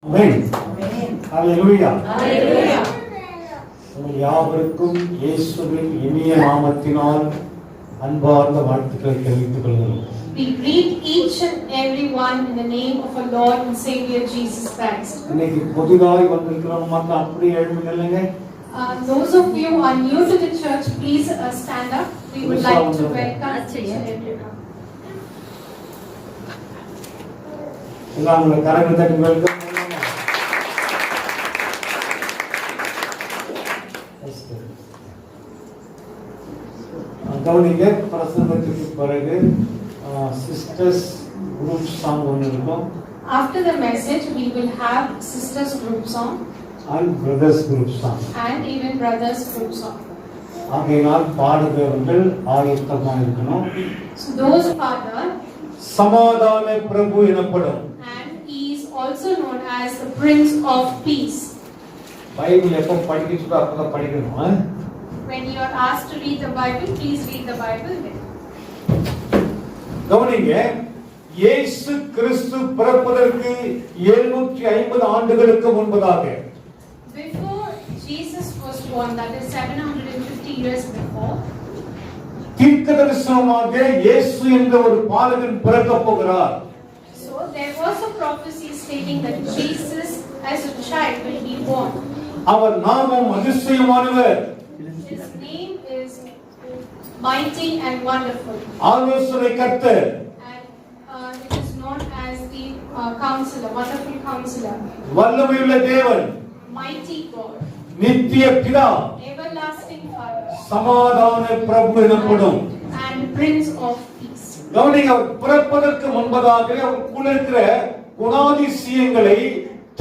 ஆமென். ஹalleluya. ஹalleluya. உங்கள் யாவருக்கும் இயேசுவின் இனிய நாமத்தினால் அன்பார்ந்த வாழ்த்துக்களை தெரிவித்துக் கொள்கிறோம். We greet each and every one in the name of our Lord and Savior Jesus Christ. இன்னைக்கு புதிதாய் வந்திருக்கிறவங்க மட்டும் அப்படியே எழுந்துங்க. Those of you who are new to the church, please stand up. We would like to welcome everyone. எல்லாரும் கரங்களை தட்டி welcome. கவனிங்க, பிரசங்கத்துக்கு பிறகு sisters group song ஒன்று இருக்கும். After the message, we will have sisters group song and brothers group song and even brothers group song. ஆகையினால் பாடுகிறவர்கள் ஆயத்தமாக இருக்கணும். So those father சமாதான பிரபு எனப்படும். and he is also known as the Prince of Peace. Bible எப்போ படிக்கிறீங்களோ அப்பதான் படிக்கணும். When you are asked to read the Bible, please read the Bible then. கவனிங்க, இயேசு கிறிஸ்து பிறப்பதற்கு 750 ஆண்டுகளுக்கு முன்பதாக, Before Jesus was born, that is 750 years before, தீர்க்கதரிசனமாக இயேசு என்ற ஒரு பாலகன் பிறக்கப் போகிறார். so there was a prophecy stating that Jesus as a child will be born. அவர் நாமம் அதிசயமானவர், His name is Mighty and Wonderful, ஆலோசனை கர்த்தர், and it is known as the Counselor, Wonderful Counselor, வல்லமையுள்ள தேவன், Mighty God, நித்திய பிதா, Everlasting Father, சமாதான பிரபு எனப்படும். and Prince of Peace. கவனிங்க, அவர் பிறப்பதற்கு முன்பதாக அவருக்குள்ள இருக்கிற குணாதிசயங்களை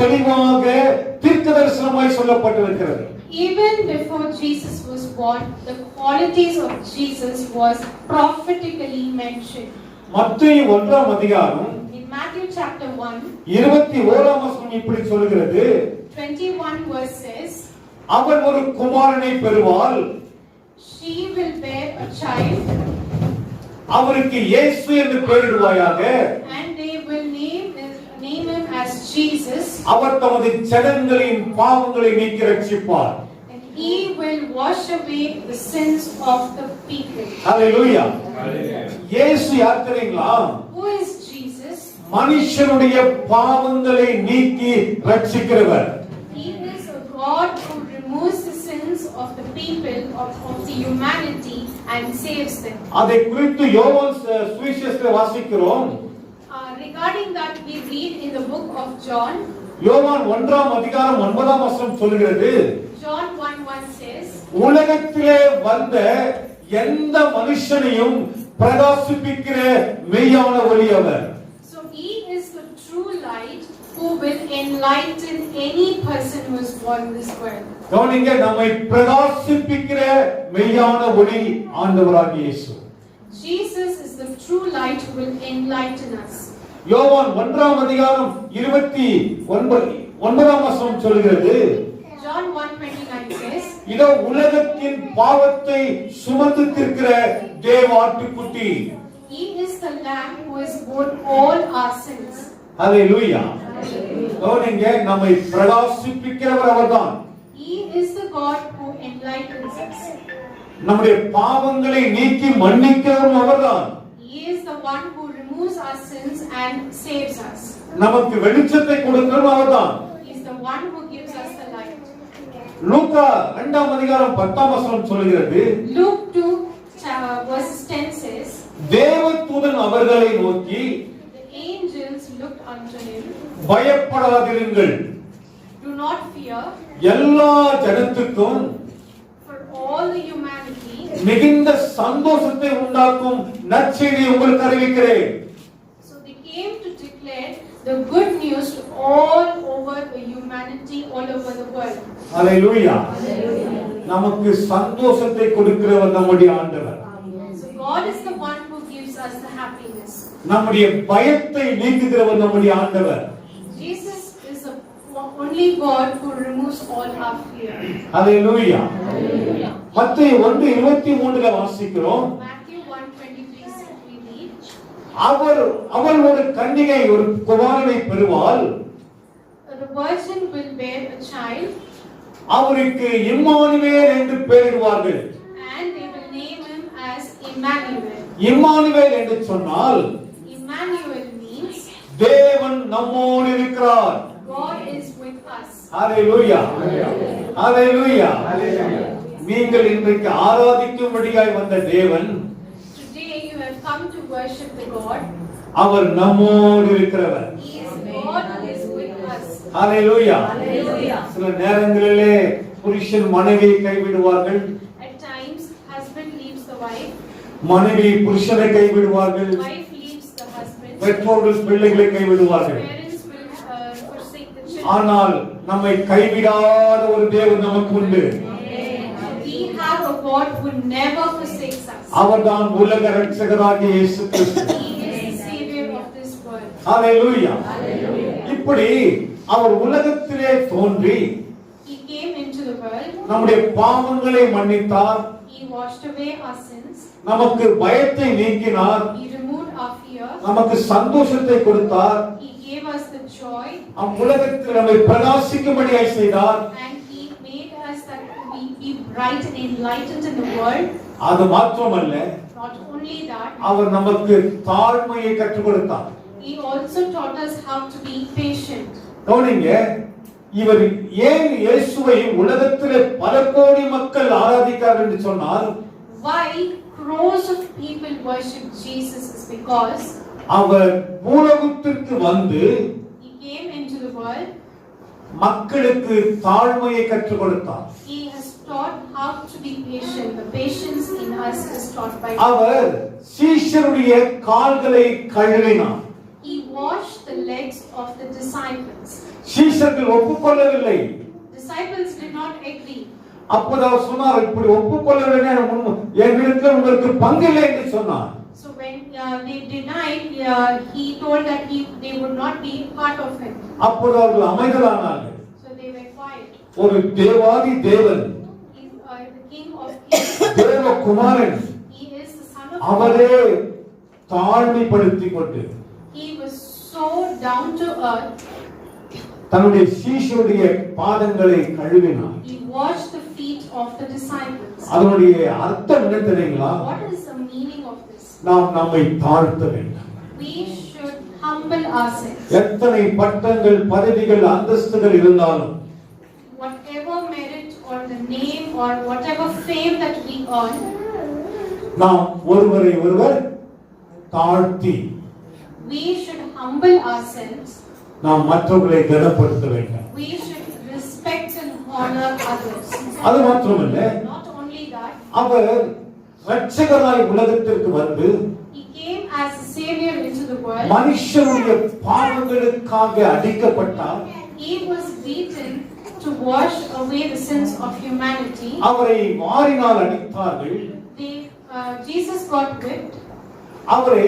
தெளிவாக தீர்க்கதரிசனமாய் சொல்லப்பட்டிருக்கிறது. Even before Jesus was born, the qualities of Jesus was prophetically mentioned. மத்தேயு 1ஆம் அதிகாரம் In Matthew chapter 1, 21ஆம் வசனம் இப்படி சொல்கிறது, 21 verse says, அவர் ஒரு குமாரனை பெறுவாள், she will bear a child, அவருக்கு இயேசு என்று பெயரிடுவாயாக, and they will name him as Jesus, அவர் தமது ஜனங்களின் பாவங்களை நீக்கி ரட்சிப்பார். and he will wash away the sins of the people. ஹalleluya. இயேசு யார் தெரியுங்களா? Who is Jesus? மனுஷனுடைய பாவங்களை நீக்கி ரட்சிக்கிறவர். He is a God who removes the sins of the people, of the humanity, and saves them. அதை குறித்து யோவான் சுவிசேஷத்தில் வாசிக்கிறோம். Regarding that, we read in the book of John. யோவான் 1ஆம் அதிகாரம் 9ஆம் வசனம் சொல்கிறது, John 1:1 says, உலகத்திலே வந்த எந்த மனுஷனையும் பிரகாசிப்பிக்கிற மெய்யான ஒளி அவர். so he is the true light who will enlighten any person who is born in this world. கவனிங்க, நம்மை பிரகாசிப்பிக்கிற மெய்யான ஒளி ஆண்டவராகிய இயேசு. Jesus is the true light who will enlighten us. யோவான் 1ஆம் அதிகாரம் 29ஆம் வசனம் சொல்கிறது, John 1:29 says, இதோ உலகத்தின் பாவத்தை சுமந்து தீர்க்கிற தேவாட்டுக்குட்டி. he is the lamb who has borne all our sins. ஹalleluya. கவனிங்க, நம்மை பிரகாசிப்பிக்கிறவர் அவர்தான். He is the God who enlightens us. நம்முடைய பாவங்களை நீக்கி மன்னிக்கிறவரும் அவர்தான். He is the one who removes our sins and saves us. நமக்கு வெளிச்சத்தை கொடுக்கிறவரும் அவர்தான். He is the one who gives us the light. லூக்கா 2ஆம் அதிகாரம் 10ஆம் வசனம் சொல்கிறது, Luke 2 verse 10 says, தேவதூதன் அவர்களை நோக்கி, the angels looked unto him, பயப்படாதிருங்கள், do not fear, எல்லா ஜனத்துக்கும் for all the humanity, மிகுந்த சந்தோஷத்தை உண்டாக்கும் நற்செய்தியை உங்களுக்கு அறிவிக்கிறேன். so they came to declare the good news to all over the humanity, all over the world. ஹalleluya. நமக்கு சந்தோஷத்தை கொடுக்கிறவர் நம்முடைய ஆண்டவர். So God is the one who gives us the happiness. நம்முடைய பயத்தை நீக்குகிறவர் நம்முடைய ஆண்டவர். Jesus is the only God who removes all our fear. ஹalleluya. மத்தேயு 1:23ல வாசிக்கிறோம், Matthew 1:23 we read, அவள் ஒரு கன்னிகை ஒரு குமாரனை பெறுவாள், the virgin will bear a child, அவருக்கு இம்மானுவேல் என்று பெயரிடுவார்கள். and they will name him as Emmanuel. Emmanuel என்று சொன்னால் Emmanuel means தேவன் நம்மோடு இருக்கிறார். God is with us. ஹalleluya, ஹalleluya. நீங்கள் இன்றைக்கு ஆராதிக்கும்படியாய் வந்த தேவன், Today you have come to worship the God. அவர் நம்மோடு இருக்கிறவர். He is God who is with us. Hallelujah. Hallelujah. சில நேரங்களிலே புருஷன் மனைவியை கைவிடுவார்கள், At times, husband leaves the wife, மனைவி புருஷனை கைவிடுவார்கள், wife leaves the husband, பெற்றோர்கள் பிள்ளைகளை கைவிடுவார்கள். parents will forsake the children. ஆனால் நம்மை கைவிடாத ஒரு தேவன் நமக்கு உண்டு. We have a God who never forsakes us. அவர்தான் உலக இரட்சகராகிய இயேசு கிறிஸ்து. He is the Savior of this world. Hallelujah. Hallelujah. இப்படி அவர் உலகத்திலே தோன்றி He came into the world. நம்முடைய பாவங்களை மன்னித்தார், He washed away our sins. நமக்கு பயத்தை நீக்கினார், He removed our fear. நமக்கு சந்தோஷத்தை கொடுத்தார், He gave us the joy, உலகத்தில் நம்மை பிரகாசிக்கும்படியாய் செய்தார். and He made us that we be bright and enlightened in the world. அது மாத்திரமல்ல, Not only that, அவர் நமக்கு தாழ்மையை கற்றுக் கொடுத்தார். He also taught us how to be patient. கவனிங்க, இவர் ஏன் இயேசுவை உலகத்திலே பல கோடி மக்கள் ஆராதிக்கிறார்கள் என்று சொன்னால், Why crores of people worship Jesus is because அவர் பூலோகத்திற்கு வந்து He came into the world. மக்களுக்கு தாழ்மையை கற்றுக் கொடுத்தார். He has taught how to be patient. The patience in us is taught by அவர் சீஷருடைய கால்களை கழுவினார். He washed the legs of the disciples. சீஷர்கள் ஒப்புக்கொள்ளவில்லை. Disciples did not agree. அப்போது அவர் சொன்னார், இப்படி ஒப்புக்கொள்ளவில்லை, எங்களுக்கு உங்களுக்கு பங்கில்லை என்று சொன்னார். So when they denied, he told that they would not be part of him. அப்போது அவர்கள் அமைதலானார்கள். So they were quiet. ஒரு தேவாதி தேவன், He is the King of Kings. தேவகுமாரன், He is the Son of அவரே God. தாழ்மைப்படுத்திக் கொண்டு He was so down to earth. தன்னுடைய சீஷருடைய பாதங்களை கழுவினார். He washed the feet of the disciples. அதனுடைய அர்த்தம் என்ன தெரியுங்களா? What is the meaning of this? நாம் நம்மை தாழ்த்த வேண்டும். We should humble ourselves. எத்தனை பட்டங்கள், பதவிகள், அந்தஸ்துகள் இருந்தாலும், Whatever merit or the name or whatever fame that we earn, நாம் ஒருவரை ஒருவர் தாழ்த்தி we should humble ourselves. நாம் மற்றவர்களை கனப்படுத்த வேண்டும். We should respect and honor others. அது மாத்திரமல்ல, Not only that, அவர் இரட்சகராய் உலகத்திற்கு வந்து He came as a Savior into the world. மனுஷனுடைய பாவங்களுக்காக அடிக்கப்பட்டார். He was beaten to wash away the sins of humanity. அவரை வாரினால் அடித்தார்கள். Jesus got whipped அவரை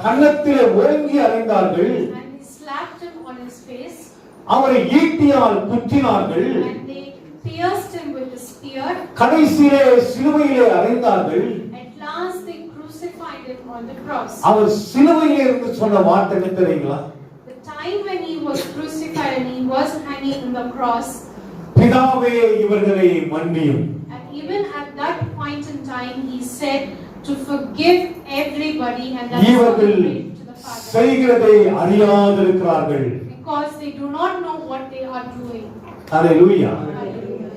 கன்னத்திலே ஓங்கி அறைந்தார்கள். and they slapped him on his face அவரை ஈட்டியால் குத்தினார்கள். and they pierced him with a spear. கடைசியிலே சிலுவையிலே அறைந்தார்கள். At last they crucified him on the cross. அவர் சிலுவையிலே இருந்து சொன்ன வார்த்தை என்ன தெரியுங்களா? The time when he was crucified and he was hanging on the cross, பிதாவே இவர்களை மன்னியும். and even at that point in time he said to forgive everybody, and that is what he இவர்கள் prayed to the Father. செய்கிறதை அறியாதிருக்கிறார்கள். Because they do not know what they are doing. Hallelujah. Hallelujah.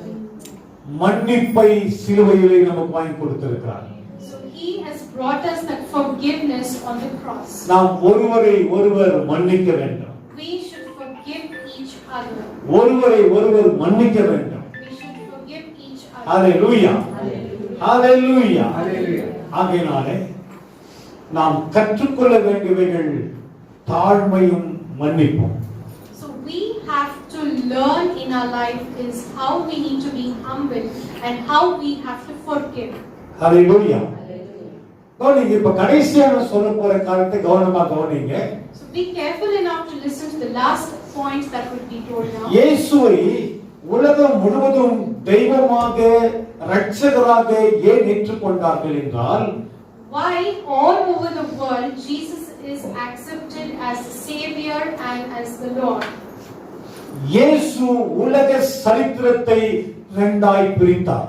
மன்னிப்பை சிலுவையிலே நமக்கு வாங்கி கொடுத்திருக்கிறார். So he has brought us that forgiveness on the cross. நாம் ஒருவரை ஒருவர் மன்னிக்க வேண்டும். We should forgive each other. ஒருவரை ஒருவர் மன்னிக்க வேண்டும். We should forgive each other. Hallelujah. Hallelujah. ஹalleluya. ஆகையினாலே நாம் கற்றுக்கொள்ள வேண்டியவைகள் தாழ்மையும் மன்னிப்பும். So we have to learn in our life is how we need to be humble and how we have to forgive. ஹalleluya. கவனிங்க, இப்ப கடைசியா நான் சொல்ல போற காரியத்தை கவனமா கவனிங்க. So be careful enough to listen to the last point that will be told now. இயேசுவை உலகம் முழுவதும் தெய்வமாக இரட்சகராக ஏன் ஏற்றுக்கொண்டார்கள் என்றால், Why all over the world Jesus is accepted as the Savior and as the Lord. இயேசு உலக சரித்திரத்தை இரண்டாய் பிரித்தார்.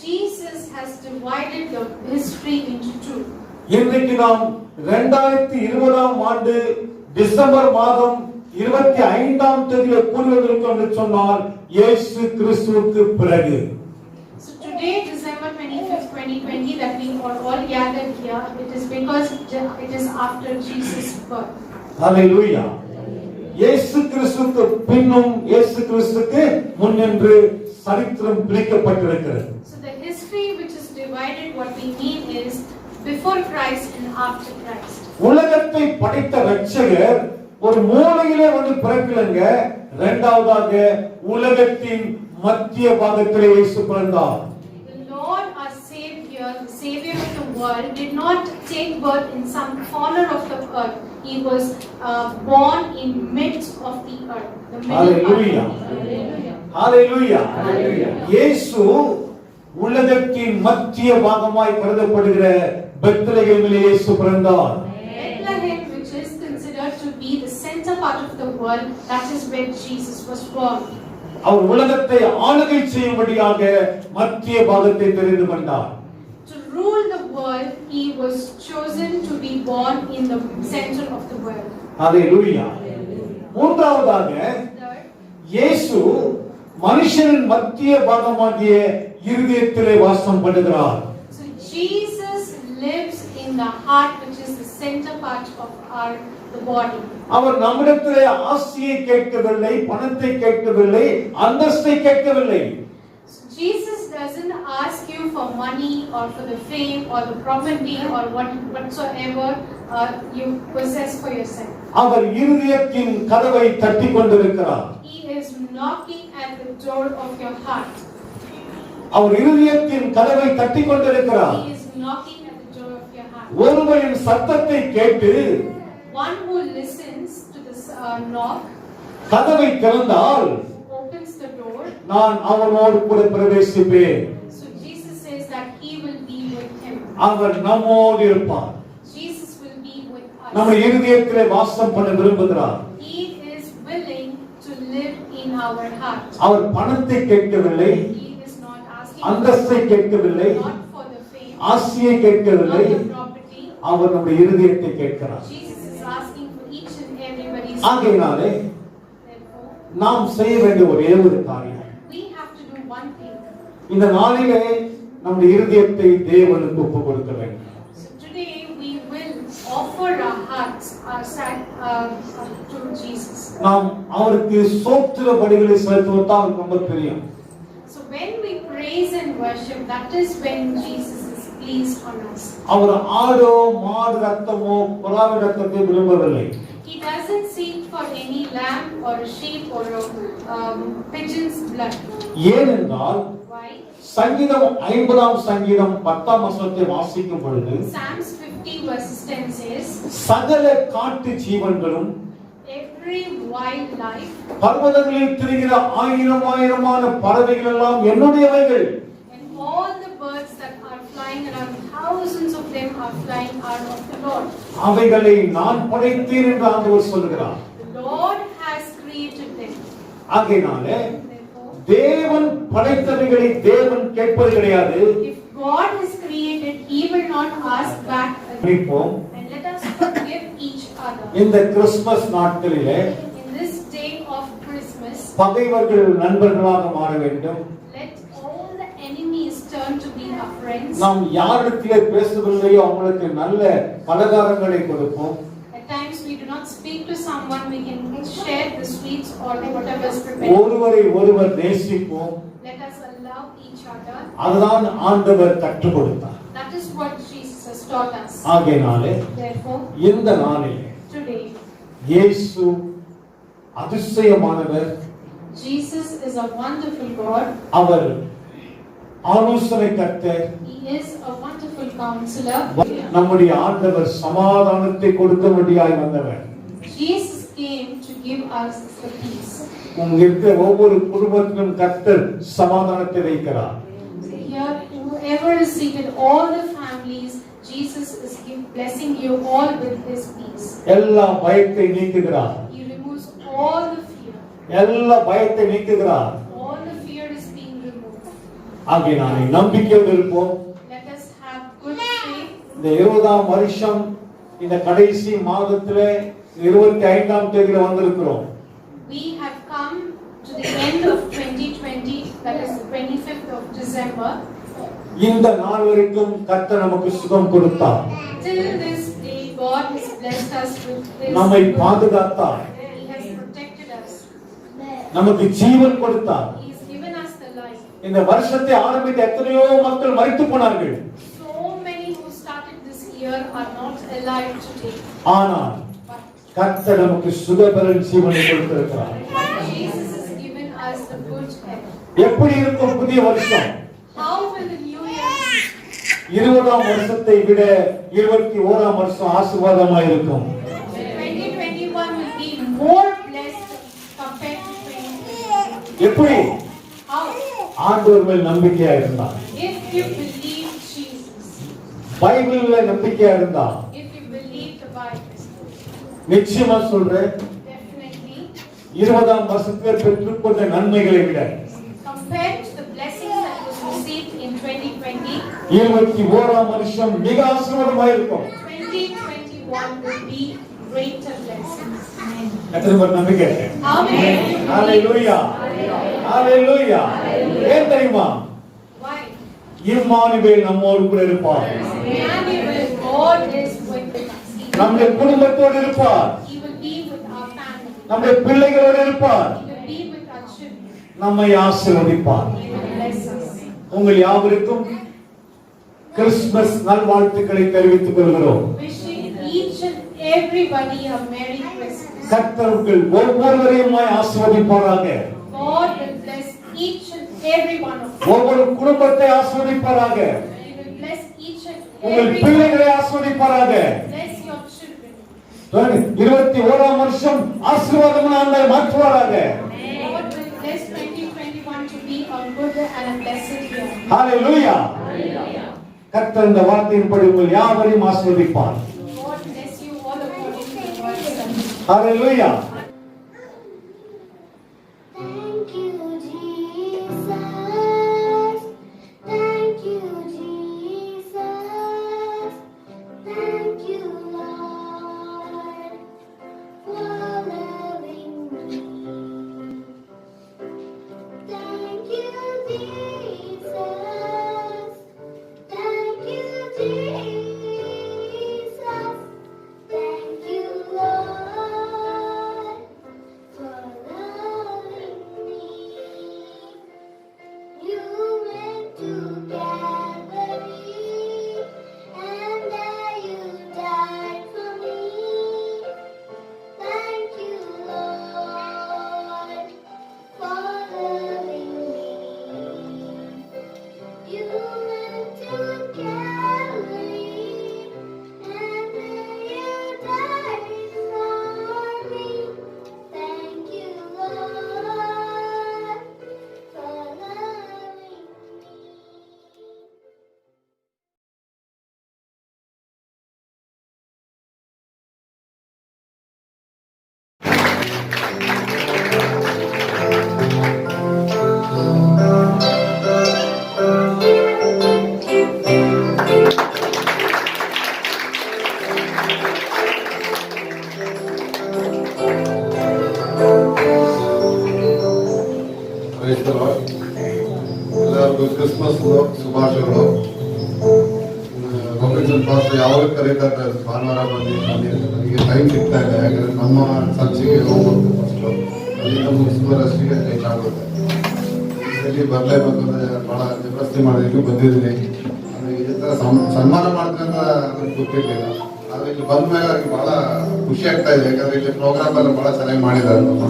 Jesus has divided the history into two. இன்றைக்கு நாம் 2020ஆம் ஆண்டு டிசம்பர் மாதம் 25ஆம் தேதியில கூறுவதற்கு என்று சொன்னால் இயேசு கிறிஸ்துவுக்கு பிறகு. So today, December 25th, 2020, that we are all gathered here, it is because it is after Jesus' birth. ஹalleluya. இயேசு கிறிஸ்துவுக்கு பின்னும் இயேசு கிறிஸ்துவுக்கு முன் என்று சரித்திரம் பிரிக்கப்பட்டிருக்கிறது. So the history which is divided, what we mean is before Christ and after Christ. உலகத்தை படைத்த இரட்சகர் ஒரு மூலையிலே வந்து பிறக்கலங்க. இரண்டாவதாக உலகத்தின் மத்திய பாகத்திலே இயேசு பிறந்தார். The Lord our Savior, the Savior of the world, did not take birth in some corner of the earth. He was born in midst of the earth. The middle Hallelujah. Hallelujah. ஹalleluya. இயேசு உலகத்தின் மத்திய பாகமாய் கருதப்படுகிற பெத்லகேமிலே இயேசு பிறந்தார். Bethlehem, which is considered to be the center part of the world, that is where Jesus was born. அவர் உலகத்தை ஆளுகை செய்யும்படியாக மத்திய பாகத்தை தெரிந்து கொண்டார். To rule the world, he was chosen to be born in the center of the world. ஹalleluya. மூன்றாவதாக Third, இயேசு மனுஷனின் மத்திய பாகமாகிய இருதயத்திலே வாசம் பண்ணுகிறார். so Jesus lives in the heart, which is the center part of the body. அவர் நம்மிடத்திலே ஆசையை கேட்கவில்லை, பணத்தை கேட்கவில்லை, அந்தஸ்தை கேட்கவில்லை. So Jesus doesn't ask you for money or for the fame or the property or whatsoever you possess for yourself. அவர் இருதயத்தின் கதவை தட்டிக் கொண்டிருக்கிறார். He is knocking at the door of your heart. அவர் இருதயத்தின் கதவை தட்டிக் கொண்டிருக்கிறார். He is knocking at the door of your heart. ஒருவரின் சத்தத்தை கேட்டு One who listens to this knock, கதவை திறந்தால் opens the door. நான் அவனோடு கூட பிரவேசிப்பேன். So Jesus says that he will be with him. அவர் நம்மோடு இருப்பார். Jesus will be with us. நம்ம இருதயத்திலே வாசம் பண்ண விரும்புகிறார். He is willing to live in our heart. அவர் பணத்தை கேட்கவில்லை, He is not asking அந்தஸ்தை கேட்கவில்லை, not for the fame, ஆசையை not கேட்கவில்லை. the property. அவர் நம்முடைய இருதயத்தை கேட்கிறார். Jesus is asking for each and everybody's ஆகையினாலே Therefore, நாம் செய்ய வேண்டிய ஒரே ஒரு காரியம், we have to do one thing. இந்த நாளிலே நம்முடைய இருதயத்தை தேவனுக்கு ஒப்புக் கொடுக்க வேண்டும். So today we will offer our hearts, to Jesus. நாம் அவருக்கு சோத்திர பலிகளை செலுத்துவதுதான் அவருக்கு ரொம்ப தெரியும். So when we praise and worship, that is when Jesus is pleased on us. அவர் ஆடோ மாடு ரத்தமோ புறாவின் ரத்தத்தை விரும்பவில்லை. He doesn't seek for any lamb or a sheep or a pigeon's blood. ஏனென்றால் Why? சங்கீதம் 50ஆம் சங்கீதம் 10ஆம் வசனத்தை வாசிக்கும் பொழுது Psalms 50 verses 10 says, சகல காட்டு ஜீவன்களும் every wildlife பர்வதங்களில் திரிகிற ஆயிரமான பறவைகள் எல்லாம் என்னுடையவைகள். and all the birds that are flying around, thousands of them are flying out of the Lord. அவைகளை நான் படைத்தேன் என்று ஆண்டவர் சொல்கிறார். The Lord has created them. ஆகையினாலே Therefore, தேவன் படைத்தவைகளை தேவன் கேட்பது கிடையாது. if God has created, He will not ask back again. நினைப்போம், And let us forgive each other. இந்த கிறிஸ்துமஸ் நாட்களிலே In this day of Christmas, பகைவர்கள் நண்பர்களாக மாற வேண்டும். let all the enemies turn to be our friends. நாம் யாரிடத்திலே பேசவில்லையோ அவங்களுக்கு நல்ல பலகாரங்களை கொடுப்போம். At times we do not speak to someone, we can share the sweets or whatever is prepared. ஒருவரை ஒருவர் நேசிப்போம். Let us love each other. அதுதான் ஆண்டவர் கற்றுக் கொடுத்தார். That is what Jesus has taught us. ஆகையினாலே Therefore, இந்த நாளிலே today, இயேசு அதிசயமானவர். Jesus is a wonderful God. அவர் ஆலோசனை கர்த்தர். He is a wonderful counselor. நம்முடைய ஆண்டவர் சமாதானத்தை கொடுக்கும்படியாய் வந்தவர். Jesus came to give us the peace. உங்க இருக்கிற ஒவ்வொரு குடும்பத்திலும் கர்த்தர் சமாதானத்தை வைக்கிறார். Here, whoever is seated, all the families, Jesus is blessing you all with His peace. எல்லா பயத்தை நீக்குகிறார். He removes all the fear. எல்லா பயத்தை நீக்குகிறார். All the fear is being removed. ஆகையினாலே நம்பிக்கையோடு இருப்போம். Let us have good faith. இந்த 20ஆம் வருஷம் இந்த கடைசி மாதத்திலே 25ஆம் தேதியில வந்திருக்கிறோம். We have come to the end of 2020, that is the 25th of December. இந்த நாள் வரைக்கும் கர்த்தர் நமக்கு சுகம் கொடுத்தார். Till this day, God has blessed us with His நம்மை good. பாதுகாத்தார். He has protected us. நமக்கு ஜீவன் கொடுத்தார். He has given us the life. இந்த வருஷத்தை ஆரம்பித்த எத்தனையோ மக்கள் மரித்து போனார்கள். So many who started this year are not alive today. ஆனால் கர்த்தர் நமக்கு சுகபலன் ஜீவனை கொடுத்திருக்கிறார். But Jesus has given us the good health. எப்படி இருக்கும் புதிய வருஷம்? How will the new year be? 20ஆம் வருஷத்தை விட 21ஆம் வருஷம் ஆசீர்வாதமாய் இருக்கும். 2021 will be more blessed compared to 2020. எப்படி? How? ஆண்டவர் மேல் நம்பிக்கையா இருந்தா, If you believe Jesus, பைபிள்ல நம்பிக்கையா இருந்தா, if you believe the Bible, நிச்சயமா சொல்றேன், definitely, 20ஆம் வருஷத்துல பெற்றுக்கொண்ட நன்மைகளை விட compared to the blessings that was received in 2020, 21ஆம் வருஷம் மிக ஆசீர்வாதமாய் இருக்கும். 2021 will be greater blessings. எத்தனை பேர் நம்பிக்கை இருக்கு? Amen. ஹalleluya, ஹalleluya. ஏன் தெரியுமா? Why? இம்மானுவேல் நம்மோடு கூட இருப்பார். Emmanuel, God is with us. நம்முடைய குடும்பத்தோடு இருப்பார். He will be with our family. நம்முடைய பிள்ளைகளோடு இருப்பார். He will be with our children. நம்மை ஆசீர்வதிப்பார். He will bless us. உங்கள் யாவருக்கும் கிறிஸ்துமஸ் நல்வாழ்த்துக்களை தெரிவித்துக் கொள்கிறோம். Wishing each and everybody a Merry Christmas. கர்த்தர் உங்கள் ஒவ்வொருவரையும் ஆசீர்வதிப்பாராக. God will bless each and every one of you. ஒவ்வொரு குடும்பத்தை ஆசீர்வதிப்பாராக. He will bless each and உங்கள் every one. பிள்ளைகளை ஆசீர்வதிப்பாராக. Bless your children. 21ஆம் வருஷம் ஆசீர்வாதமான ஆண்டாய் மாற்றுவாராக. God will bless 2021 to be a good and a blessed year. ஹalleluya. கர்த்தர் இந்த வார்த்தையின்படி உங்கள் யாவரையும் ஆசீர்வதிப்பார். God bless you all according to the word study. Hallelujah. Thank you, Jesus. Thank you, Jesus. Thank you, Lord, for loving me. Thank you, Jesus. Thank you, Jesus. Thank you, Lord, for loving me. You went to Calvary, and there you died for me. Thank you, Lord, for loving me. You went to Calvary, and there you died for me. Thank you, Lord, for loving me. Praise the Lord. ಎಲ್ಲರಿಗೂ Christmas ಶುಭಾಶಯಗಳು. ರೊಮೇಶನ್ pastor ಯಾವಾಗ ಕರೀತಾರೆ ಭಾನುವಾರ ಬಂದು ನನಗೆ time ಸಿಗ್ತಾ ಇದೆ. ಯಾಕಂದ್ರೆ ನಮ್ಮ ಚರ್ಚಿಗೆ ಹೋಗ್ಬೇಕು ಫಸ್ಟು, ಅಲ್ಲಿಂದ ಮುಗಿಸ್ಬರೋಷ್ಟಿಗೆ ಲೇಟ್ ಆಗುತ್ತೆ. ಇಲ್ಲಿ ಬರಲೇಬೇಕು ಅಂದರೆ ಭಾಳ ಜಬರ್ದಸ್ತಿ ಮಾಡೋದಕ್ಕೆ ಬಂದಿದ್ದೀನಿ. ನನಗೆ ಈ ಥರ ಸನ್ಮಾನ ಮಾಡ್ತಾರೆ ಅಂತ ನನಗೆ ಗೊತ್ತಿರಲಿಲ್ಲ. ಆದರೆ ಇಲ್ಲಿ ಬಂದ ಮೇಲೆ ಅವ್ರಿಗೆ ಭಾಳ ಖುಷಿ ಆಗ್ತಾ ಇದೆ. ಯಾಕಂದರೆ ಇಲ್ಲಿ ಪ್ರೋಗ್ರಾಮ್ ಎಲ್ಲ ಭಾಳ ಚೆನ್ನಾಗಿ ಮಾಡಿದ್ದಾರೆ ನಮ್ಮ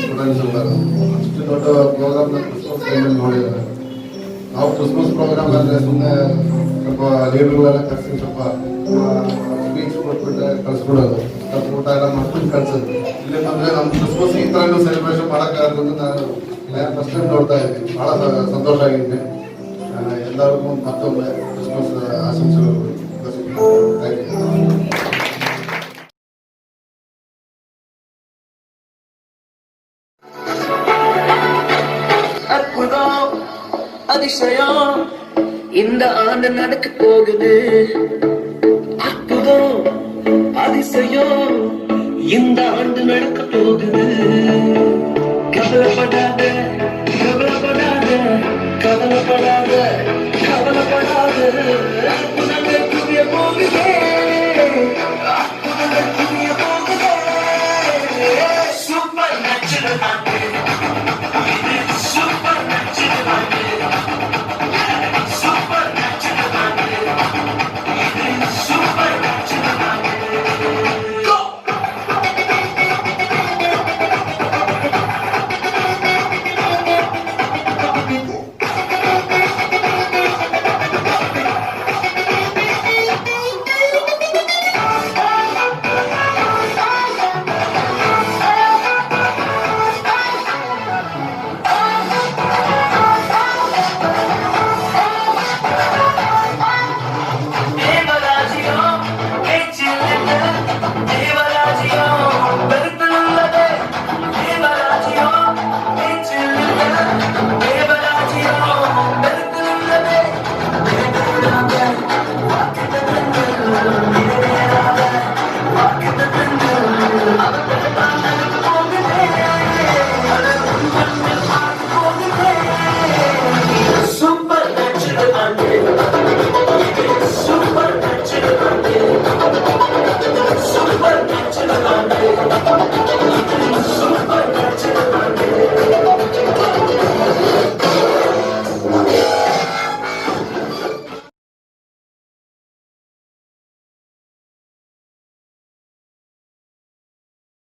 ಸ್ಟೂಡೆಂಟ್ಸ್ ಎಲ್ಲರೂ. ಅಷ್ಟು ದೊಡ್ಡ ಪ್ರೋಗ್ರಾಮ್ನ ಕ್ರಿಸ್ಮಸ್ ಟೈಮಲ್ಲಿ ನೋಡಿದ್ದಾರೆ. ನಾವು ಕ್ರಿಸ್ಮಸ್ ಪ್ರೋಗ್ರಾಮ್ ಅಂದರೆ ಸುಮ್ಮನೆ ಸ್ವಲ್ಪ ಲೀಡರ್ಗಳೆಲ್ಲ ಕರೆಸಿ ಸ್ವಲ್ಪ ಸ್ಪೀಚ್ ಕೊಟ್ಬಿಟ್ಟೆ ಕಳಿಸ್ಬಿಡೋದು, ಸ್ವಲ್ಪ ಊಟ ಎಲ್ಲ ಮಾಡ್ಕೊಂಡು ಕಳ್ಸೋದು. ಇಲ್ಲಿ ಬಂದರೆ ನಮ್ಮ ಕ್ರಿಸ್ಮಸ್ ಈ ಥರನೂ ಸೆಲೆಬ್ರೇಷನ್ ಮಾಡೋಕ್ಕಾಗೋದು ನಾನು ಫಸ್ಟ್ ಟೈಮ್ ನೋಡ್ತಾ ಇದ್ದೀನಿ. ಭಾಳ ಸಂತೋಷ ಆಗಿದೆ. ಎಲ್ಲರಿಗೂ ಮತ್ತೊಮ್ಮೆ ಕ್ರಿಸ್ಮಸ್ ಆಶಂಸೆಗಳು. Thank you. அதிசயம் இந்த ஆண்டு நடக்க போகுது.